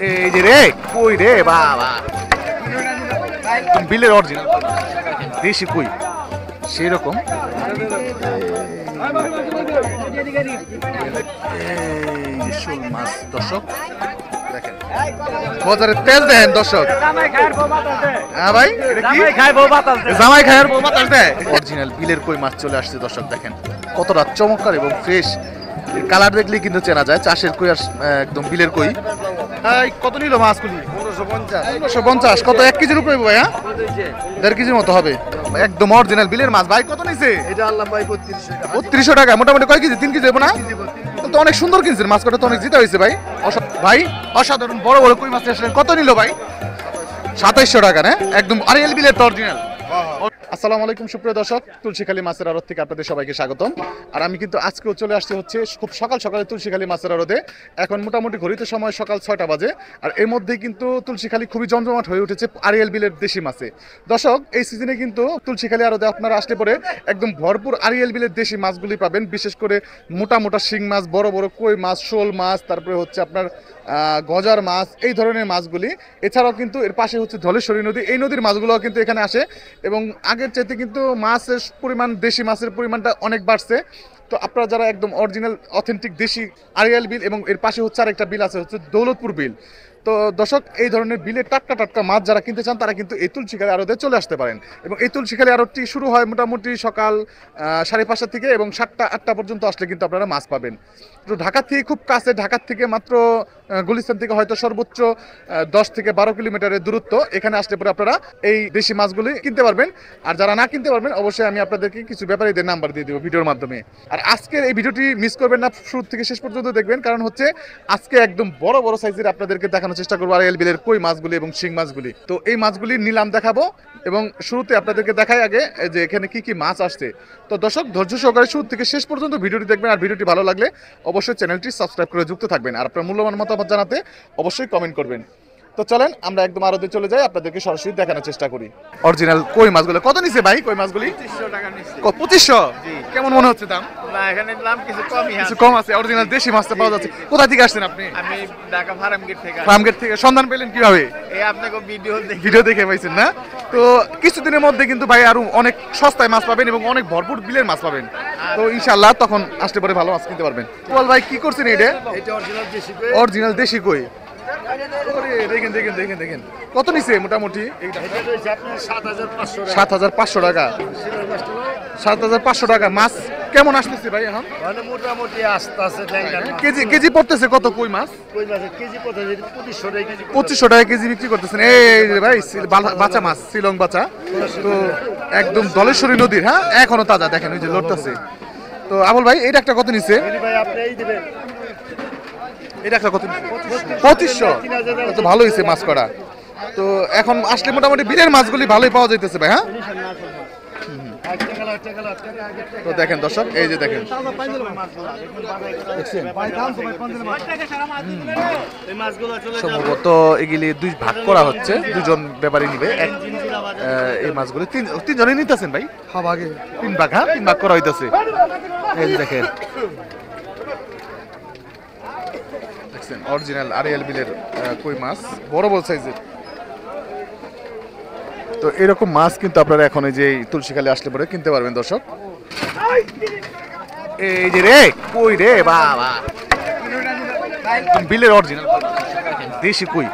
এই যে রে কই রে বাবা বিলের অরিজিনাল দেশি কই সেরকম শোল মাছ দর্শক দেখেন বাজারে তেল দেন দর্শক হ্যাঁ ভাই জামাই খায়ের বউ বাতাস দেয় অরিজিনাল বিলের কই মাছ চলে আসছে দর্শক দেখেন কতটা চমৎকার এবং ফ্রেশ কালার দেখলেই কিন্তু চেনা যায় চাষের কই আর একদম বিলের কই কত নিল মাছগুলি 1550 কত 1 কেজির উপরে ভাই হ্যাঁ 1.5 কেজির মতো হবে একদম অরিজিনাল বিলের মাছ ভাই কত নিছে এটা আল্লাহ ভাই 3200 টাকা মোটামুটি কয় কেজি 3 কেজি হবে না তো অনেক সুন্দর কিনছেন মাছ কটা তো অনেক জিতা হয়েছে ভাই ভাই অসাধারণ বড় বড় কই মাছ আসলেন কত নিল ভাই 2700 টাকা না একদম আরিয়াল বিলের তো অরিজিনাল আসসালামু আলাইকুম সুপ্রিয় দর্শক তুলসীখালী মাছের আড়ত থেকে আপনাদের সবাইকে স্বাগতম আর আমি কিন্তু আজকেও চলে আসছি হচ্ছে খুব সকাল সকালে তুলসীখালী মাছের আড়তে এখন মোটামুটি ঘড়িতে সময় সকাল 6টা বাজে আর এর মধ্যেই কিন্তু তুলসীখালী খুবই জমজমাট হয়ে উঠেছে আরিয়াল বিলের দেশি মাছে দর্শক এই সিজনে কিন্তু তুলসীখালী আড়তে আপনারা আসলে পরে একদম ভরপুর আরিয়াল বিলের দেশি মাছগুলি পাবেন বিশেষ করে মোটা মোটা শিং মাছ বড় বড় কই মাছ শোল মাছ তারপরে হচ্ছে আপনার গজার মাছ এই ধরনের মাছগুলি এছাড়াও কিন্তু এর পাশে হচ্ছে ধলেশ্বরী নদী এই নদীর মাছগুলো কিন্তু এখানে আসে এবং আগের চাইতে কিন্তু মাছের পরিমাণ দেশি মাছের পরিমাণটা অনেক বাড়ছে তো আপনারা যারা একদম অরিজিনাল অথেন্টিক দেশি আরিয়াল বিল এবং এর পাশে হচ্ছে আরেকটা বিল আছে হচ্ছে দৌলতপুর বিল তো দর্শক এই ধরনের বিলের টাটকা টাটকা মাছ যারা কিনতে চান তারা কিন্তু এই তুলসীখালী আড়তে চলে আসতে পারেন এবং এই তুলসীখালী আড়তটি শুরু হয় মোটামুটি সকাল 5:30 থেকে এবং 7টা 8টা পর্যন্ত আসলে কিন্তু আপনারা মাছ পাবেন তো ঢাকা থেকে খুব কাছে ঢাকা থেকে মাত্র গুলিস্তান থেকে হয়তো সর্বোচ্চ 10 থেকে 12 কিলোমিটারের দূরত্ব এখানে আসলে পরে আপনারা এই দেশি মাছগুলি কিনতে পারবেন আর যারা না কিনতে পারবেন অবশ্যই আমি আপনাদেরকে কিছু ব্যাপারীদের নাম্বার দিয়ে দেবো ভিডিওর মাধ্যমে আর আজকের এই ভিডিওটি মিস করবেন না শুরু থেকে শেষ পর্যন্ত দেখবেন কারণ হচ্ছে আজকে একদম বড় বড় সাইজের আপনাদেরকে দেখানোর চেষ্টা করবো আরিয়াল বিলের কই মাছগুলি এবং শিং মাছগুলি তো এই মাছগুলির নিলাম দেখাবো এবং শুরুতে আপনাদেরকে দেখাই আগে যে এখানে কি কি মাছ আসছে তো দর্শক ধৈর্য সহকারে শুরু থেকে শেষ পর্যন্ত ভিডিওটি দেখবেন আর ভিডিওটি ভালো লাগলে অবশ্যই চ্যানেলটি সাবস্ক্রাইব করে যুক্ত থাকবেন আর আপনার মূল্যবান মতামত জানাতে অবশ্যই কমেন্ট করবেন তো চলেন আমরা একদম আরতে চলে যাই আপনাদেরকে সরাসরি দেখানোর চেষ্টা করি অরিজিনাল কই মাছগুলো কত নিছে ভাই কই মাছগুলি 2500 টাকা নিচ্ছে 2500 জি কেমন মনে হচ্ছে দাম না এখানে দাম কিছু কমই আছে কিছু কম আছে অরিজিনাল দেশি মাছটা পাওয়া যাচ্ছে কোথা থেকে আসছেন আপনি আমি ঢাকা ফার্ম গেট থেকে সন্ধান পেলেন কিভাবে এই আপনাকে ভিডিও দেখে পাইছেন না তো কিছুদিনের মধ্যে কিন্তু ভাই আরো অনেক সস্তায় মাছ পাবেন এবং অনেক ভরপুর বিলের মাছ পাবেন তো ইনশাআল্লাহ তখন আসলে পরে ভালো মাছ কিনতে পারবেন বল ভাই কি করছেন এটা অরিজিনাল দেশি কই দেখেন দেখেন দেখেন দেখেন কত নিছে মোটামুটি 7500 টাকা 7500 টাকা মাছ কেমন আসতেছে ভাই এখন মোটামুটি আসতেছে কেজি পড়তেছে কত কই মাছ কেজি পড়তেছে 2500 টাকা কেজি বিক্রি করতেছেন এই ভাই বাচ্চা মাছ শিলং বাচ্চা তো একদম ধলেশ্বরী নদীর হ্যাঁ এখনো তাজা দেখেন ওই যে লড়তেছে তো আবুল ভাই এটা একটা কত নিছে ভাই আপনি এই দিবেন এটা একটা কত 2500 তো ভালো হয়েছে মাছ করা তো এখন আসলে মোটামুটি বিলের মাছগুলি ভালোই পাওয়া যাইতেছে ভাই হ্যাঁ তো দেখেন দর্শক এই যে দেখেন সম্ভবত এগুলি দুই ভাগ করা হচ্ছে দুজন ব্যাপারী নিবে এই মাছগুলি তিনজনে নিতেছেন ভাই ভাগে 3 ভাগ হ্যাঁ 3 ভাগ করা হইতেছে এই যে দেখেন অরিজিনাল আরিয়াল বিলের কই মাছ বড় বড় সাইজের তো এরকম মাছ কিন্তু আপনারা এখন এই যে তুলসীখালী আসলে পরে কিনতে পারবেন দর্শক এই যে রে কই রে বাবা বিলের অরিজিনাল দেশি কই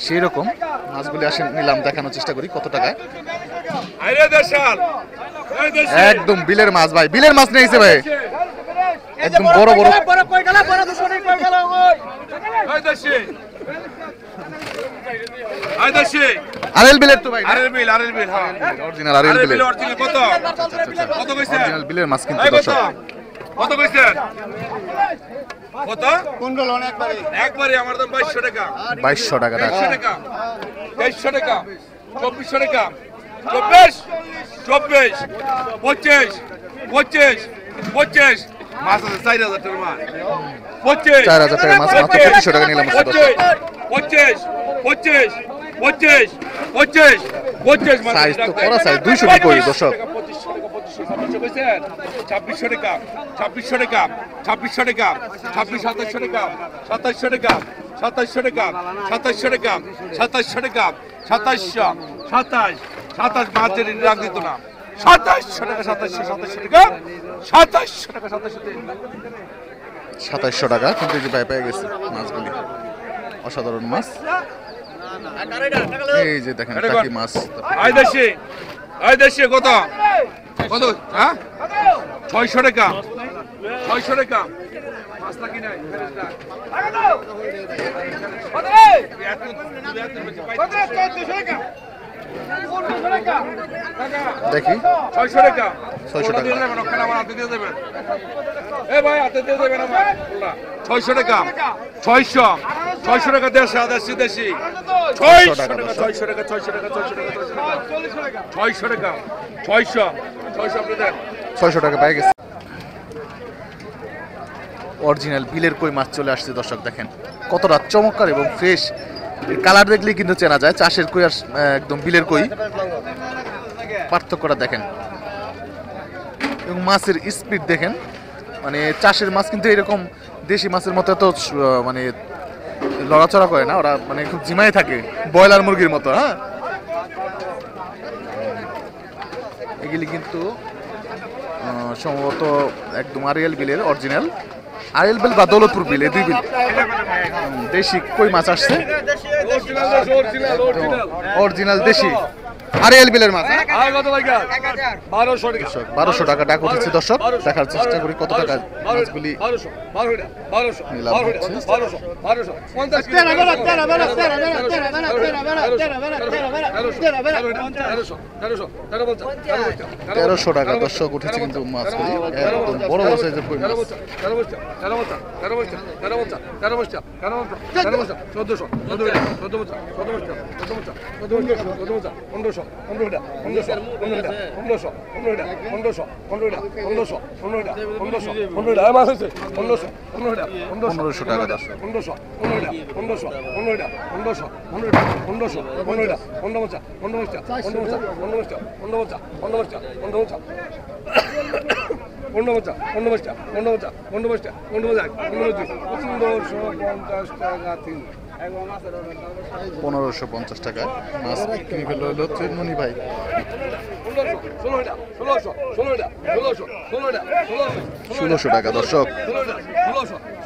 সেরকম মাছগুলি আসেন নিলাম দেখানোর চেষ্টা করি কত টাকায় একদম বিলের মাছ ভাই বিলের মাছ নিয়েছে ভাই একদম বড় বড় আরিয়াল বিলের তো ভাই আরিয়াল বিল হ্যাঁ অরিজিনাল আরিয়াল বিলের অরিজিনাল কত কত কইছেন অরিজিনাল বিলের মাছ কিন্তু দর্শক কত কইছেন কত কোন গেল একবারে আমার দাম 2200 টাকা 2200 টাকা 2200 টাকা 2300 টাকা 2400 টাকা 24 25 25 25 মাছ আছে 4000 টাকা মাছ 25 4000 টাকা মাছ মাত্র 2500 টাকা নিলাম 25 25 25 25 25 সাইজ তো বড় সাইজ 200 টাকা কই দর্শক 2600 টাকা 2600 টাকা 2600 টাকা 2700 টাকা 2700 টাকা 2700 টাকা 2700 টাকা 2700 টাকা 2700 27 27 মাছের রাখ দিত না 2700 টাকা 2700 টাকা 2700 টাকা 2700 টাকা কিন্তু এই যে ভাই পেয়ে গেছে মাছগুলি অসাধারণ মাছ এই যে দেখেন টাকি মাছ আই দেশে কত কত হ্যাঁ 600 টাকা 600 টাকা মাছ লাগি নাই দেখি 600 টাকা 600 টাকা আমার হাতে দিয়ে দেবেন এ ভাই হাতে দিয়ে দেবেন আমার 600 টাকা 600 টাকা দেশি আদাসি দেশি 600 টাকা 600 টাকা 600 টাকা 600 টাকা 600 টাকা 600 আপনি দেন 600 টাকা পেয়ে গেছে অরিজিনাল বিলের কই মাছ চলে আসছে দর্শক দেখেন কতটা চমৎকার এবং ফ্রেশ কালার দেখলেই কিন্তু চেনা যায় চাষের কই আর একদম বিলের কই পার্থক্যটা দেখেন এবং মাছের স্পিড দেখেন মানে চাষের মাছ কিন্তু এরকম দেশি মাছের মতো তো মানে লড়াচড়া করে না ওরা মানে খুব জিমাই থাকে ব্রয়লার মুরগির মতো হ্যাঁ এগুলি কিন্তু সম্ভবত একদম আরিয়াল বিলের অরিজিনাল আরিয়াল বিল বা দৌলতপুর বিল এই দুই বিল দেশি কই মাছ আসছে অরিজিনাল দেশি আরিয়াল বিলের মাছ 1200 টাকা ডাক উঠেছে দর্শক দেখার চেষ্টা করি কত টাকা মাছগুলি নিলাম হচ্ছে 1300 টাকা দর্শক উঠেছে কিন্তু মাছগুলি একদম বড় বড় সাইজের কই মাছ 1500 টাকা দর্শক পনেরোশো 50 টাকা মাছ বিক্রি হলো মনি ভাই 1600 টাকা দর্শক 1600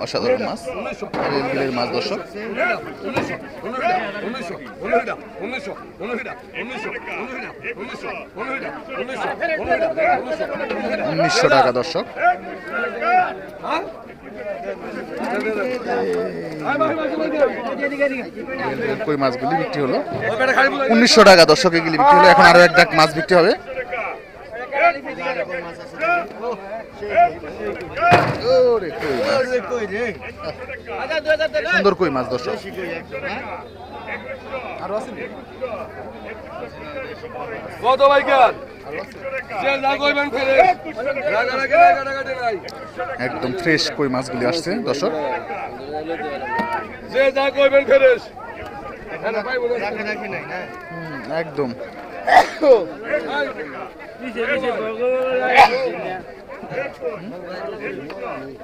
অসাধারণ মাছ রেলগিলের মাছ দর্শক 1900 টাকা দর্শক কই মাছগুলি বিক্রি হলো 1900 টাকা দর্শক এগুলি বিক্রি হলো এখন আরো এক ডাক মাছ বিক্রি হবে সুন্দর কই মাছ দর্শক কত ভাইকার একদম ফ্রেশ কই মাছগুলি আসছে দর্শক একদম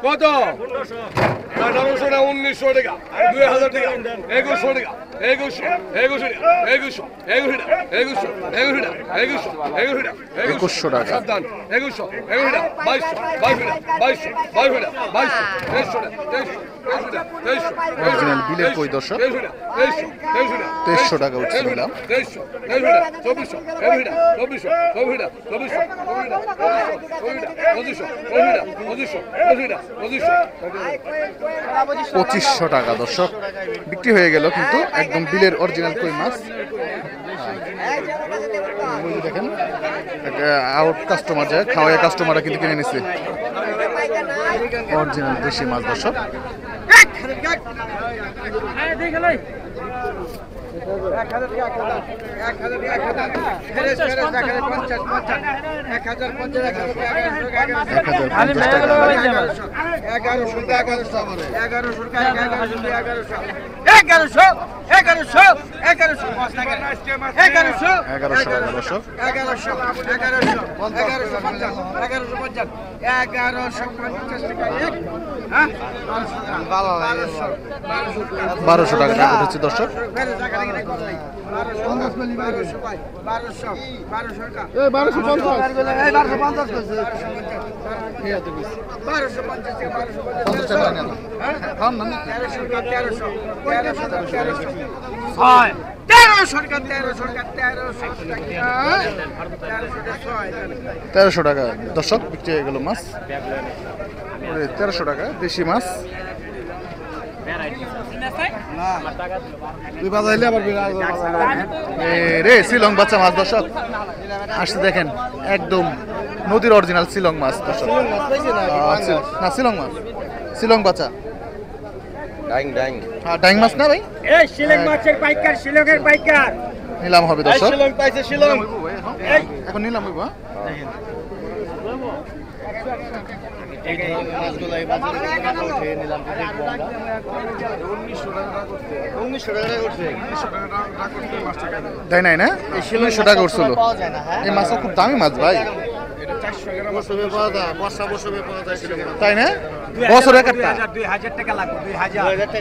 কত 1900 টাকা 2000 টাকা 2100 টাকা 2100 টাকা সাবধান 2100 অরিজিনাল বিলের কই দর্শক 2300 টাকা উঠছে নিলাম 2500 টাকা দর্শক বিক্রি হয়ে গেল কিন্তু একদম বিলের অরিজিনাল কই মাছ দেখেন আউট কাস্টমার যায় খাওয়ায় কাস্টমাররা কিন্তু কিনে নিচ্ছে অরিজিনাল দেশি মাছ দর্শক 1100 1100 1100 1100 1100 টাকা দর্শক 1150 হ্যাঁ 1200 টাকা টাকা উঠেছে দর্শক 1300 টাকা দর্শক বিক্রি হয়ে গেল মাছ 1300 টাকা দেশি মাছ রে শিলং বাচ্চা মাছ দর্শক আসছে দেখেন একদম নদীর অরিজিনাল শিলং মাছ দর্শক না শিলং মাছ শিলং বাচ্চা হ্যাঁ ডাইং মাছ না ভাই এই শিলং মাছের পাইকার শিলংয়ের পাইকার নিলাম হবে দর্শক শিলং পাইছে শিলং এখন নিলাম হইব তাই নাই না 1900 টাকা উঠছিল এই মাছটা খুব দামি মাছ ভাই তাই না বছরে একটা 2000 টাকা লাগবে 2000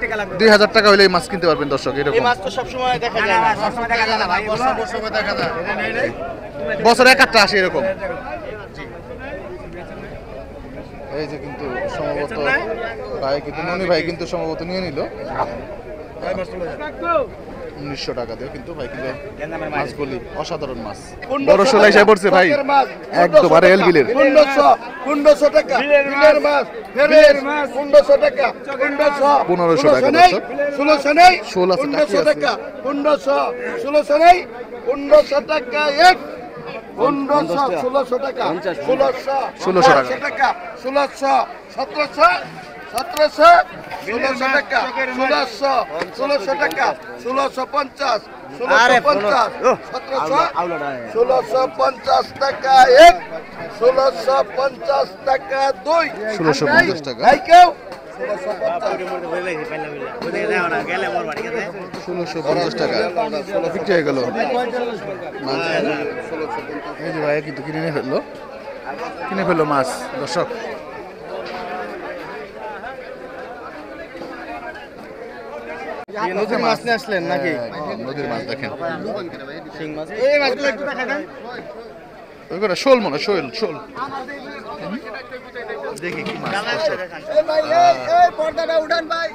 টাকা লাগবে 2000 টাকা হলে এই মাছ কিনতে পারবেন দর্শক এরকম মাছ তো সবসময় দেখা যায় না সবসময় দেখা যায় না ভাই সবসময় দেখা যায় বছরে একটা আসে এরকম এই যে কিন্তু সম্ভবত ভাই কিন্তু ননি ভাই কিন্তু সম্ভবত নিয়ে নিল 1900 টাকা দিয়ে কিন্তু ভাই কিন্তু মাছগুলি অসাধারণ মাছ বড় শোলা হিসাবে পড়ছে ভাই একদম আর এল বিলের 1500 টাকা বিলের মাছ বিলের মাছ 1500 টাকা 1500 টাকা দর্শক 1600 নেই 1600 টাকা 1500 1600 নেই 1500 টাকা এক 1500 1600 টাকা 1600 টাকা 1600 1700 1700 1600 টাকা 1600 টাকা 1650 1650 টাকা এক 1650 টাকা দুই 1650 টাকা ভাই কেউ 1650 টাকা বিক্রি হয়ে গেল এই যে ভাই কিন্তু কিনে ফেললো মাছ দর্শক নদীর মাছ নিয়ে আসলেন নাকি নদীর মাছ দেখেন শিং মাছ এই মাছগুলো একটু দেখা দেন ওইগুলো শোল মনে শোল দেখি কি মাছ এই পর্দাটা উঠান ভাই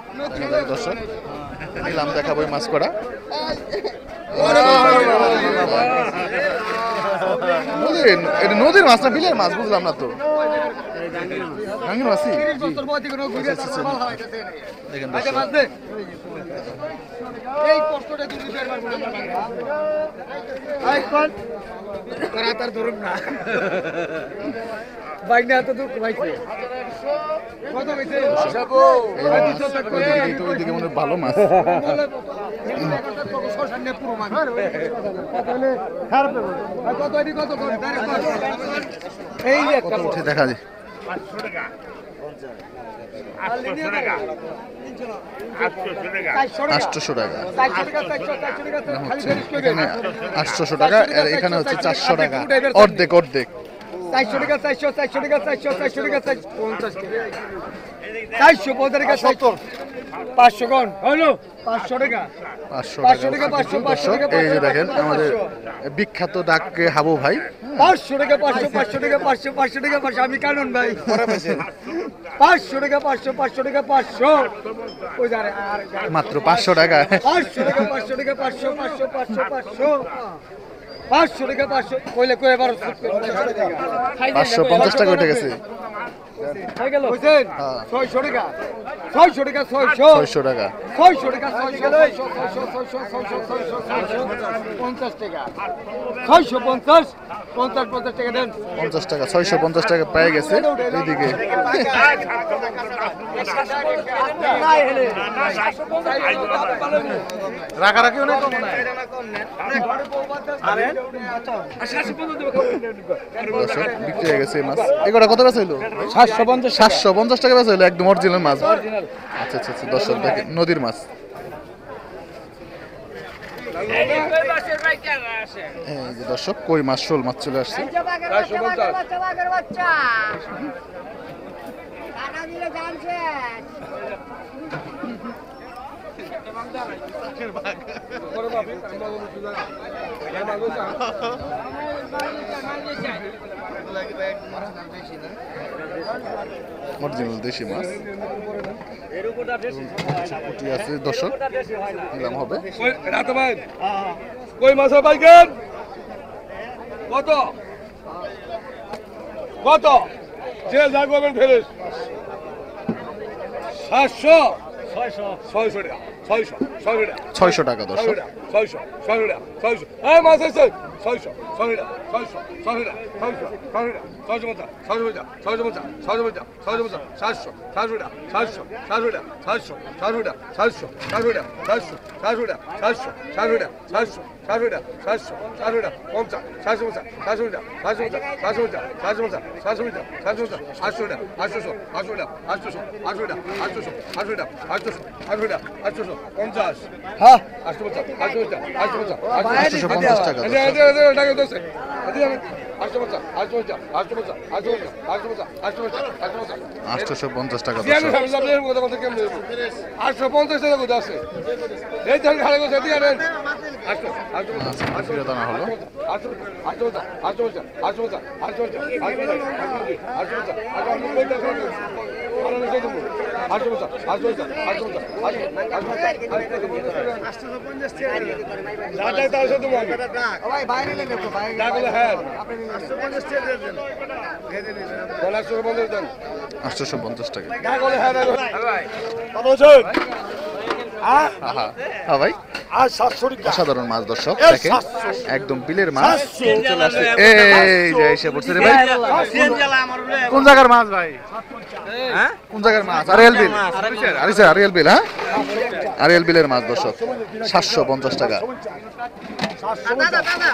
দর্শক নিলাম দেখাবো মাছ করা নদীর মাছ না বিলের মাছ বুঝলাম না তো গাঙ্গির মাছই দেখেন এই কষ্টটা তুমি তার ধরুন না বাইক না এত দুঃখ পাইছে কত পাইছে ওইদিকে মনে হয় ভালো মাছ এই যে কত উঠে দেখা যায় 800 টাকা 800 টাকা আর এখানে হচ্ছে 400 টাকা অর্ধেক 400 টাকা 400 টাকা 400 টাকা 50 টাকা 450 টাকা 70 500 কোন হলো 500 টাকা 500 টাকা 500 টাকা এই যে দেখেন আমাদের বিখ্যাত ডাকে হাবু ভাই 500 টাকা 500 টাকা 500 টাকা 500 আমি কানুন ভাই 500 টাকা 500 টাকা 500 ওই যারে আর মাত্র 500 টাকা 500 টাকা 500 টাকা 500 টাকা 500 কইলে কই এবার 550 টাকা উঠে গেছে হয়ে গেল বুঝছেন 600 টাকা 600 টাকা 600 টাকা 600 টাকা 50 টাকা 650 50 টাকা দেন 50 টাকা 650 টাকা পেয়ে গেছে এইদিকে রাখারাখি অনেক কম না দর্শক বিক্রি হয়ে গেছে মাছ এগুলো কত বেচা হইলো 700 750 টাকা বেচা হলো একদম অরিজিনাল মাছ। আচ্ছা আচ্ছা আচ্ছা, দর্শক দেখেন নদীর মাছ। এই যে দর্শক কই মাছ, শোল মাছ চলে আসছে। অরিজিনাল দেশি মাছ পুঁটি আছে দর্শক, নিলাম হবে। কই মাছ পাইকেন কত কত যে যা করবেন ফেরেস 700 600 টাকা 600 টাকা দর্শক। 600 টাকা এই মাছ আছে 600 টাকা 600 টাকা 850 টাকা দর্শক। 850 টাকা দর্শক। 850 টাকা কোথায় আছে এই ধান খালে কোথায় দিয়ে আনেন ফিরে দানা হলো। হ্যাঁ 850 টাকা। হ্যাঁ হ্যাঁ ভাই, আর 700 টাকা অসাধারণ মাছ দর্শক দেখেন, একদম বিলের মাছ চলে আসছে। এই যে এসে পড়ছে রে ভাই। কোন জায়গার মাছ ভাই? কোন জায়গার মাছ? আরিয়াল বিল। আরিসা আরিয়াল বিল। হ্যাঁ আরিয়াল বিলের মাছ দর্শক 750 টাকা। 450 টাকা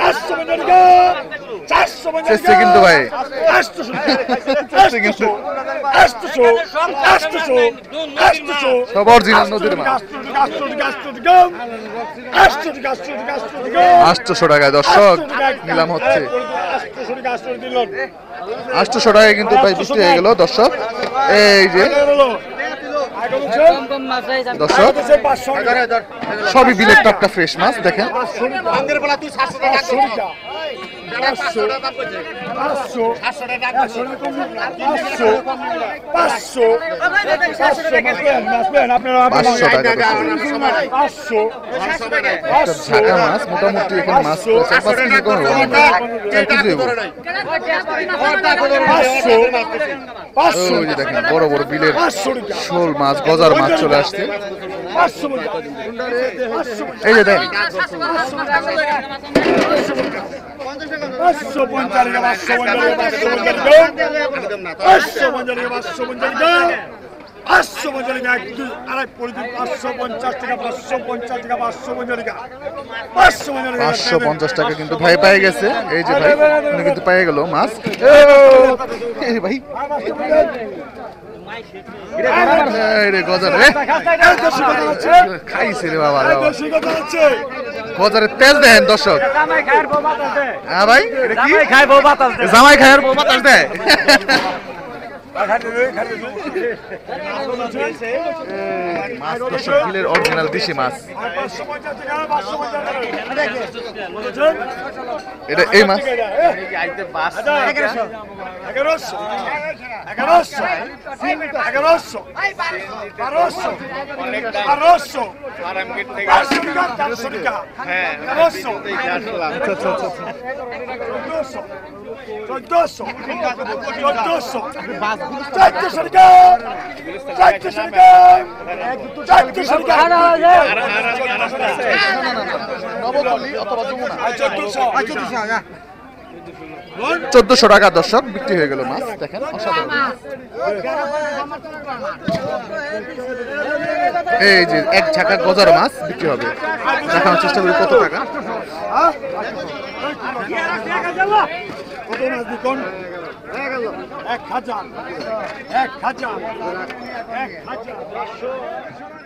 450 টাকা 450 চেষ্টা কিন্তু ভাই, 800 কিন্তু 800 সব অরিজিনাল নদীর মাছ। 800 টাকায় দর্শক নিলাম হচ্ছে। 800 টাকায় কিন্তু ভাই বিক্রি হয়ে গেল দর্শক। এই যে দর্শক সবই বিলের টাটকা ফ্রেশ মাছ দেখেন। ঝাঁকা মাছ মোটামুটি এখন মাছ 4-5 কেজি কম হবে, 4 কেজি হবে। ওই যে দেখেন বড় বড় বিলের শোল মাছ, গজার মাছ চলে আসছে। এই যে দেখেন 550 টাকা কিন্তু ভাই পেয়ে গেছে। এই যে ভাই উনি কিন্তু পেয়ে গেল মাছ। এই ভাই গজার রে খাইছে রে বাবা, গজারের তেল দেন দর্শক। হ্যাঁ ভাই জামাই খায়ের বউ বাতাস দেয়। মাছ দর্শক বিলের অরিজিনাল দেশি মাছ। এটা এই মাছ 400 টাকা দর্শক বিক্রি হয়ে গেল মাছ দেখেন, অসাধারণ। এই যে এক ঝাঁকা গজার মাছ বিক্রি হবে, দেখানোর চেষ্টা করি কত টাকা। কত মাছ 1000 1000 1000